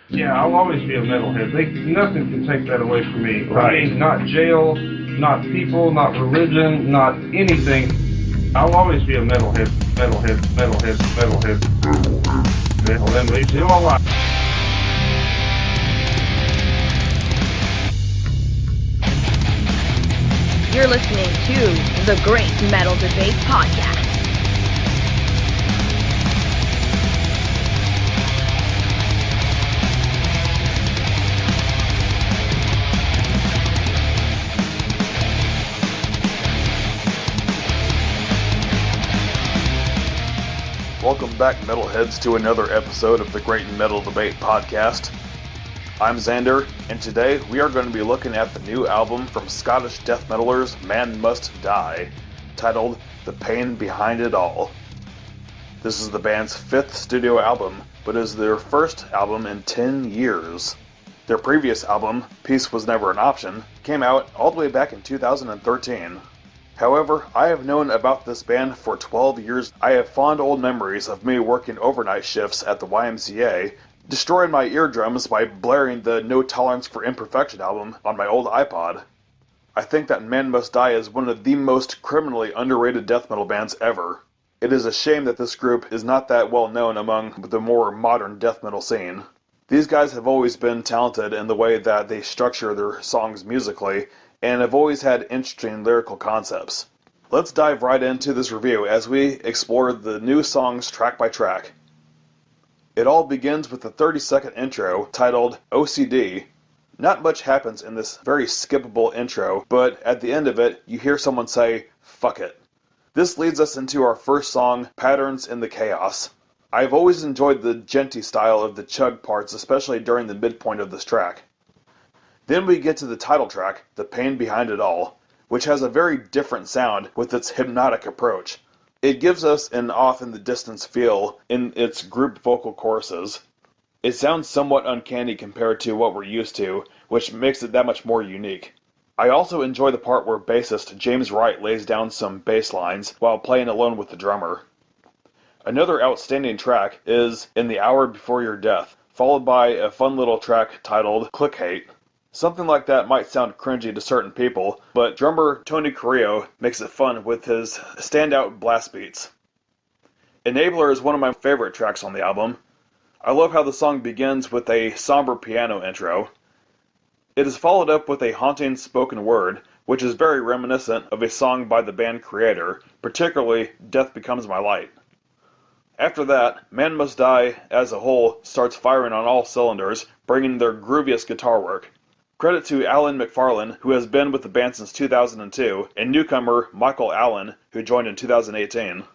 Yeah, I'll always be a metalhead. Nothing can take that away from me. Right. I mean, not jail, not people, not religion, not anything. I'll always be a metalhead, metalhead, metalhead, metalhead, metalhead, metalhead, all right. You're listening to the Great Metal Debate Podcast. Welcome back, metalheads, to another episode of the Great Metal Debate Podcast. I'm Xander, and today we are going to be looking at the new album from Scottish death metalers Man Must Die, titled The Pain Behind It All. This is the band's fifth studio album, but is their first album in 10 years. Their previous album, Peace Was Never an Option, came out all the way back in 2013. However, I have known about this band for 12 years. I have fond old memories of me working overnight shifts at the YMCA, destroying my eardrums by blaring the No Tolerance For Imperfection album on my old iPod. I think that Man Must Die is one of the most criminally underrated death metal bands ever. It is a shame that this group is not that well known among the more modern death metal scene. These guys have always been talented in the way that they structure their songs musically, and have always had interesting lyrical concepts. Let's dive right into this review as we explore the new songs track by track. It all begins with a 30-second intro titled OCD. Not much happens in this very skippable intro, but at the end of it, you hear someone say, "Fuck it." This leads us into our first song, Patterns in the Chaos. I've always enjoyed the djenty style of the chug parts, especially during the midpoint of this track. Then we get to the title track, The Pain Behind It All, which has a very different sound with its hypnotic approach. It gives us an off-in-the-distance feel in its group vocal choruses. It sounds somewhat uncanny compared to what we're used to, which makes it that much more unique. I also enjoy the part where bassist James Wright lays down some bass lines while playing alone with the drummer. Another outstanding track is In the Hour Before Your Death, followed by a fun little track titled Click Hate. Something like that might sound cringy to certain people, but drummer Tony Carrillo makes it fun with his standout blast beats. Enabler is one of my favorite tracks on the album. I love how the song begins with a somber piano intro. It is followed up with a haunting spoken word, which is very reminiscent of a song by the band Creator, particularly Death Becomes My Light. After that, Man Must Die as a whole starts firing on all cylinders, bringing their grooviest guitar work. Credit to Alan McFarlane, who has been with the band since 2002, and newcomer Michael Allen, who joined in 2018.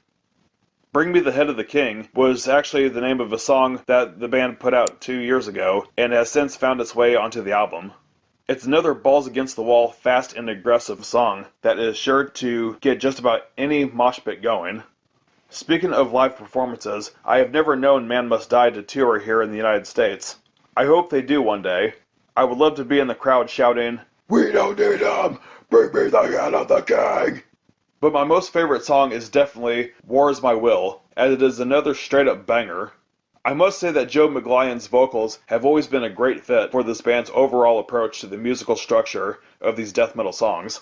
Bring Me the Head of the King was actually the name of a song that the band put out 2 years ago, and has since found its way onto the album. It's another balls against the wall, fast and aggressive song that is sure to get just about any mosh pit going. Speaking of live performances, I have never known Man Must Die to tour here in the United States. I hope they do one day. I would love to be in the crowd shouting, "We don't need them! Bring me the head of the king!" But my most favorite song is definitely War Is My Will, as it is another straight-up banger. I must say that Joe McGlyon's vocals have always been a great fit for this band's overall approach to the musical structure of these death metal songs.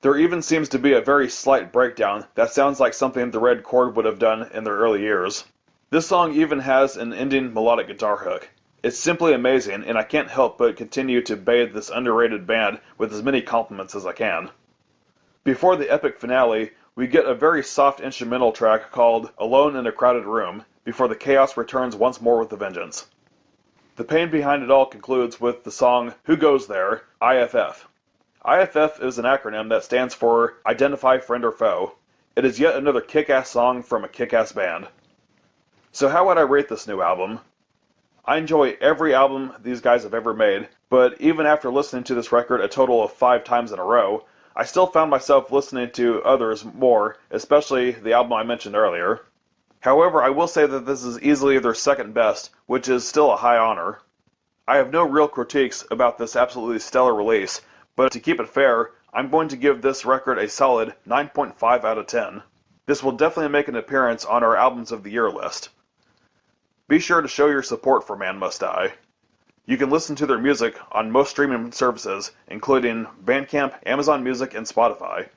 There even seems to be a very slight breakdown that sounds like something the Red Chord would have done in their early years. This song even has an ending melodic guitar hook. It's simply amazing, and I can't help but continue to bathe this underrated band with as many compliments as I can. Before the epic finale, we get a very soft instrumental track called Alone in a Crowded Room, before the chaos returns once more with a vengeance. The Pain Behind It All concludes with the song Who Goes There, IFF. IFF is an acronym that stands for Identify Friend or Foe. It is yet another kick-ass song from a kick-ass band. So how would I rate this new album? I enjoy every album these guys have ever made, but even after listening to this record a total of 5 times in a row, I still found myself listening to others more, especially the album I mentioned earlier. However, I will say that this is easily their second best, which is still a high honor. I have no real critiques about this absolutely stellar release, but to keep it fair, I'm going to give this record a solid 9.5 out of 10. This will definitely make an appearance on our Albums of the Year list. Be sure to show your support for Man Must Die. You can listen to their music on most streaming services, including Bandcamp, Amazon Music, and Spotify.